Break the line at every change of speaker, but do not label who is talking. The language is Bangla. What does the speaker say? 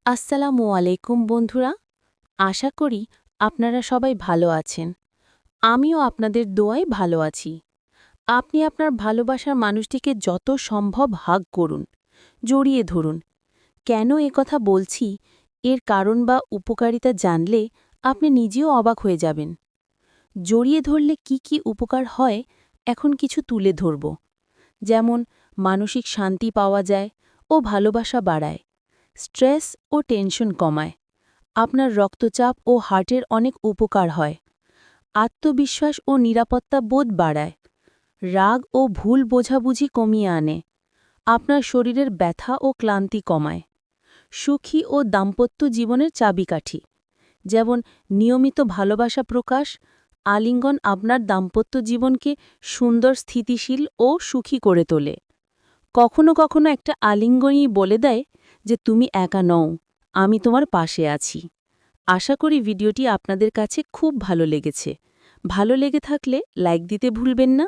আসসালামু আলাইকুম বন্ধুরা। আশা করি আপনারা সবাই ভালো আছেন। আমিও আপনাদের দোয়ায় ভালো আছি। আপনি আপনার ভালোবাসার মানুষটিকে যত সম্ভব হাগ করুন, জড়িয়ে ধরুন। কেন কথা বলছি, এর কারণ বা উপকারিতা জানলে আপনি নিজেও অবাক হয়ে যাবেন। জড়িয়ে ধরলে কি কি উপকার হয়, এখন কিছু তুলে ধরব। যেমন মানসিক শান্তি পাওয়া যায় ও ভালোবাসা বাড়ায়, স্ট্রেস ও টেনশন কমায়, আপনার রক্তচাপ ও হার্টের অনেক উপকার হয়, আত্মবিশ্বাস ও নিরাপত্তা বোধ বাড়ায়, রাগ ও ভুল বোঝাবুঝি কমিয়ে আনে, আপনার শরীরের ব্যথা ও ক্লান্তি কমায়, সুখী ও দাম্পত্য জীবনের চাবিকাঠি, যেমন নিয়মিত ভালোবাসা প্রকাশ, আলিঙ্গন আপনার দাম্পত্য জীবনকে সুন্দর, স্থিতিশীল ও সুখী করে তোলে। কখনো কখনো একটা আলিঙ্গনই বলে দেয় যে তুমি একা নও, আমি তোমার পাশে আছি। আশা করি ভিডিওটি আপনাদের কাছে খুব ভালো লেগেছে। ভালো লেগে থাকলে লাইক দিতে ভুলবেন না।